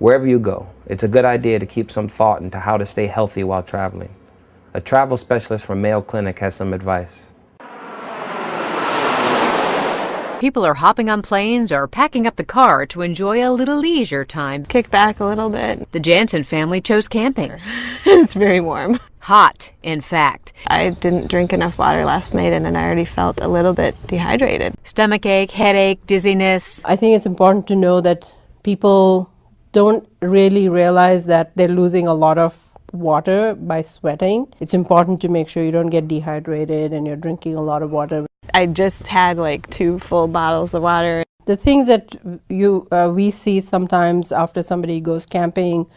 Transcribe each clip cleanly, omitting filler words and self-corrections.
Wherever you go, it's a good idea to keep some thought into how to stay healthy while traveling. A travel specialist from Mayo Clinic has some advice. People are hopping on planes or packing up the car to enjoy a little leisure time. Kick back a little bit. The Jansen family chose camping. It's very warm. Hot, in fact. I didn't drink enough water last night and then I already felt a little bit dehydrated. Stomach ache, headache, dizziness. I think it's important to know that people don't really realize that they're losing a lot of water by sweating. It's important to make sure you don't get dehydrated and you're drinking a lot of water. I just had like 2 full bottles of water. The things that we see sometimes after somebody goes camping,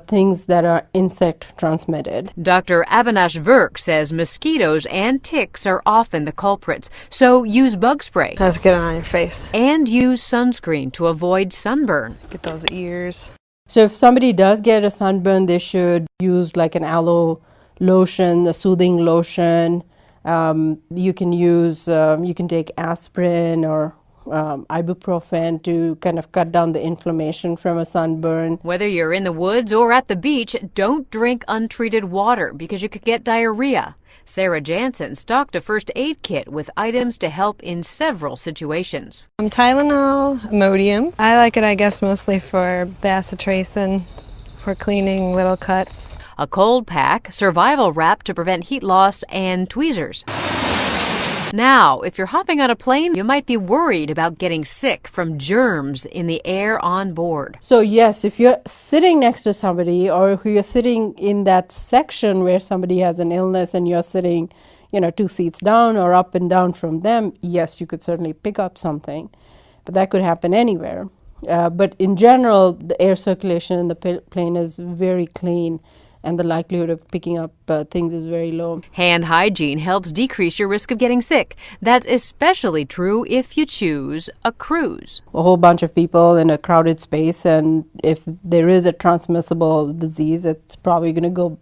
things that are insect transmitted. Dr. Avinash Virk says mosquitoes and ticks are often the culprits, so use bug spray. Let's get it on your face. And use sunscreen to avoid sunburn. Get those ears. So if somebody does get a sunburn, they should use like an aloe lotion, a soothing lotion. You can take aspirin or ibuprofen to kind of cut down the inflammation from a sunburn. Whether you're in the woods or at the beach, don't drink untreated water because you could get diarrhea. Sarah Jansen stocked a first aid kit with items to help in several situations. Tylenol, Imodium. I like it, I guess, mostly for bacitracin, for cleaning little cuts. A cold pack, survival wrap to prevent heat loss, and tweezers. Now, if you're hopping on a plane, you might be worried about getting sick from germs in the air on board. So yes, if you're sitting next to somebody or if you're sitting in that section where somebody has an illness and you're sitting, 2 seats down or up and down from them, yes, you could certainly pick up something. But that could happen anywhere. But in general, the air circulation in the plane is very clean, and the likelihood of picking up things is very low. Hand hygiene helps decrease your risk of getting sick. That's especially true if you choose a cruise. A whole bunch of people in a crowded space, and if there is a transmissible disease, it's probably going to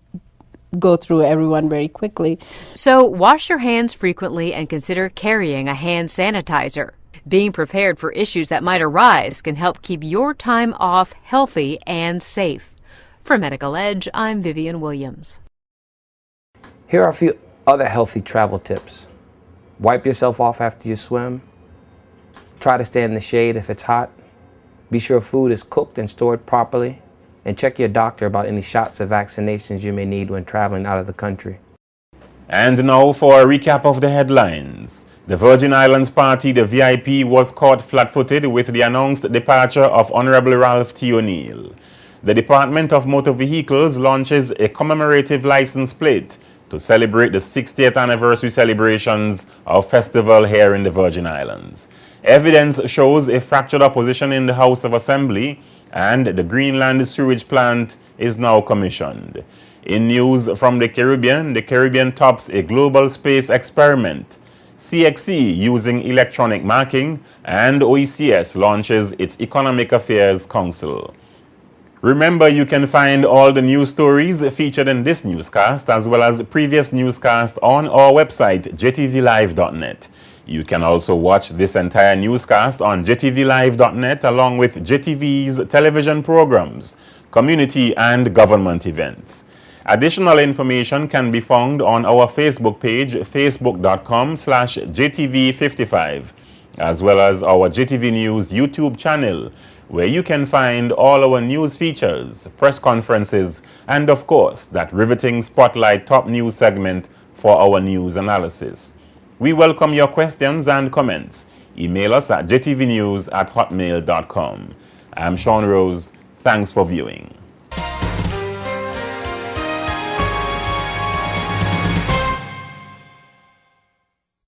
go through everyone very quickly. So wash your hands frequently and consider carrying a hand sanitizer. Being prepared for issues that might arise can help keep your time off healthy and safe. For Medical Edge, I'm Vivian Williams. Here are a few other healthy travel tips. Wipe yourself off after you swim. Try to stay in the shade if it's hot. Be sure food is cooked and stored properly. And check your doctor about any shots or vaccinations you may need when traveling out of the country. And now for a recap of the headlines. The Virgin Islands party, the VIP, was caught flat-footed with the announced departure of Honorable Ralph T. O'Neill. The Department of Motor Vehicles launches a commemorative license plate to celebrate the 60th anniversary celebrations of festival here in the Virgin Islands. Evidence shows a fractured opposition in the House of Assembly, and the Greenland sewage plant is now commissioned. In news from the Caribbean tops a global space experiment. CXC using electronic marking, and OECS launches its Economic Affairs Council. Remember, you can find all the news stories featured in this newscast as well as previous newscasts on our website, jtvlive.net. You can also watch this entire newscast on jtvlive.net along with JTV's television programs, community and government events. Additional information can be found on our Facebook page, facebook.com/JTV55, as well as our JTV News YouTube channel, where you can find all our news features, press conferences, and of course, that riveting Spotlight top news segment for our news analysis. We welcome your questions and comments. Email us at jtvnews@hotmail.com. I'm Sean Rose. Thanks for viewing.